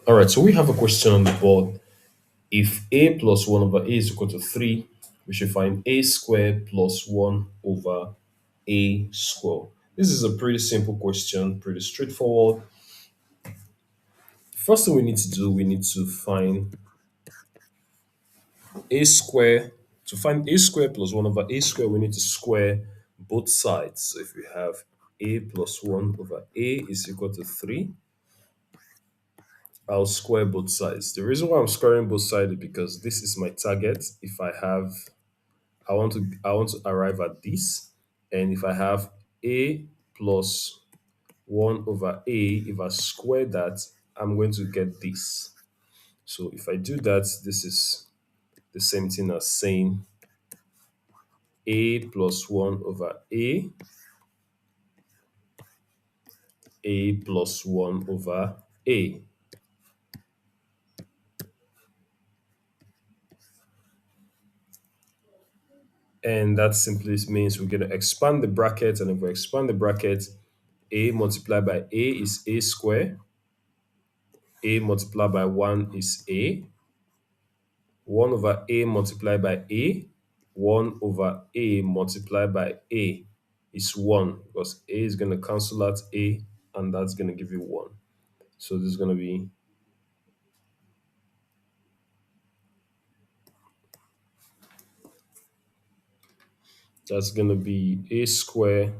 All right, so we have a question on the board. If a plus 1 over a is equal to 3, we should find a squared plus 1 over a square. This is a pretty simple question, pretty straightforward. First thing we need to do, we need to find a square. To find a square plus 1 over a square, we need to square both sides. So if we have a plus 1 over a is equal to 3, I'll square both sides. The reason why I'm squaring both sides is because this is my target. If I want to arrive at this, and if I have a plus 1 over a, if I square that, I'm going to get this. So if I do that, this is the same thing as saying a plus 1 over a plus 1 over a. And that simply means we're going to expand the bracket. And if we expand the bracket, a multiplied by a is a square. A multiplied by 1 is a. 1 over a multiplied by a. 1 over a multiplied by a is 1 because a is going to cancel out a and that's going to give you 1. So this is going to be that's going to be a square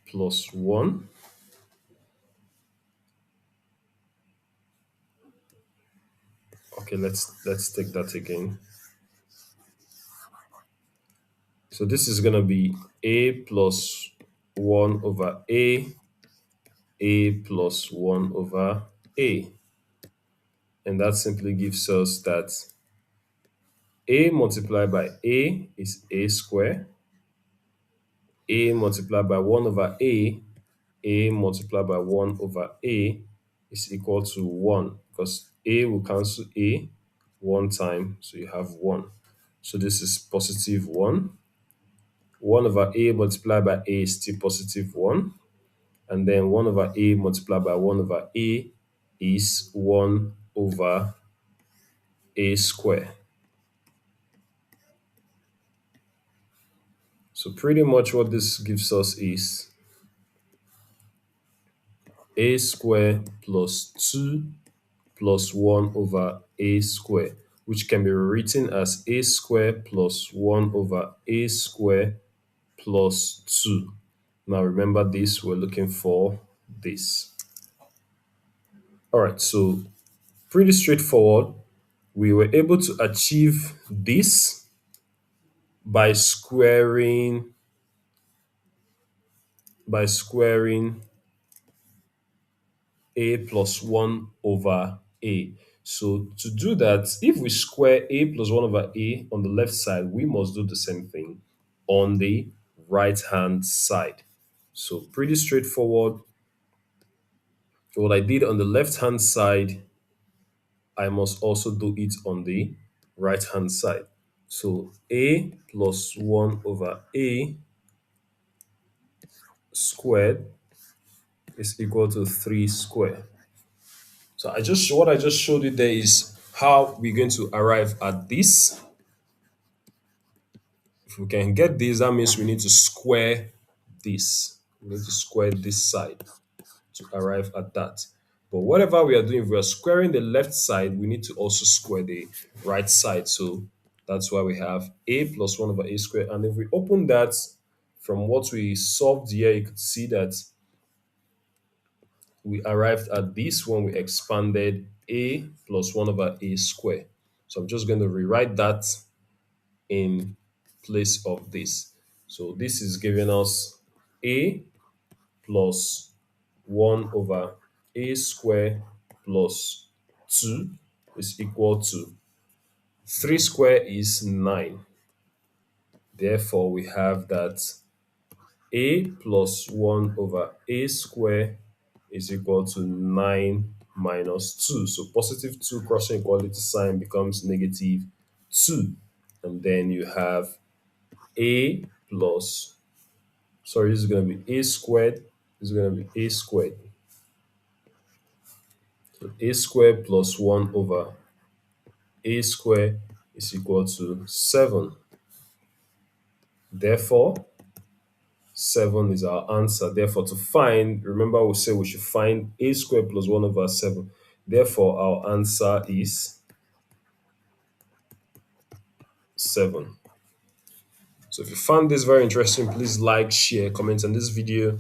plus 1. Okay, let's take that again. So this is going to be a plus 1 over a plus 1 over a. And that simply gives us that a multiplied by a is a square. A multiplied by 1 over a multiplied by 1 over a is equal to 1 because a will cancel a one time, so you have 1. So this is positive 1. 1 over a multiplied by a is still positive 1. And then 1 over a multiplied by 1 over a is 1 over a square. So pretty much what this gives us is a square plus 2 plus 1 over a square, which can be written as a square plus 1 over a square plus 2. Now remember this, we're looking for this. All right, so pretty straightforward. We were able to achieve this by squaring a plus 1 over a. So to do that, if we square a plus 1 over a on the left side, we must do the same thing on the right hand side. So pretty straightforward. What I did on the left hand side, I must also do it on the right hand side. So a plus 1 over a squared is equal to 3 squared. So what I just showed you there is how we're going to arrive at this. If we can get this, that means we need to square this. We need to square this side to arrive at that. But whatever we are doing, if we are squaring the left side, we need to also square the right side. So that's why we have a plus 1 over a squared. And if we open that from what we solved here, you could see that we arrived at this when we expanded a plus 1 over a squared. So I'm just going to rewrite that in place of this. So this is giving us a plus 1 over a square plus 2 is equal to 3 square is 9. Therefore, we have that a plus 1 over a square is equal to 9 minus 2. So positive 2 crossing equality sign becomes negative 2. And then you have a plus, sorry, this is going to be a squared is going to be a squared. So a squared plus 1 over a squared is equal to 7. Therefore, 7 is our answer. Therefore, to find, remember we say we should find a squared plus 1 over 7. Therefore, our answer is 7. So if you found this very interesting, please like, share, comment on this video.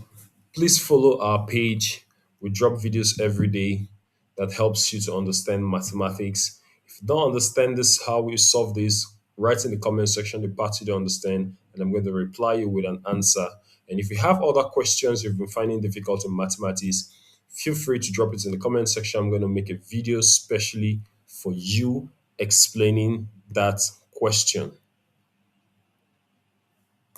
Please follow our page. We drop videos every day that helps you to understand mathematics. If you don't understand this, how we solve this, write in the comment section the part you don't understand, and I'm going to reply you with an answer. And if you have other questions you've been finding difficult in mathematics, feel free to drop it in the comment section. I'm going to make a video specially for you explaining that question.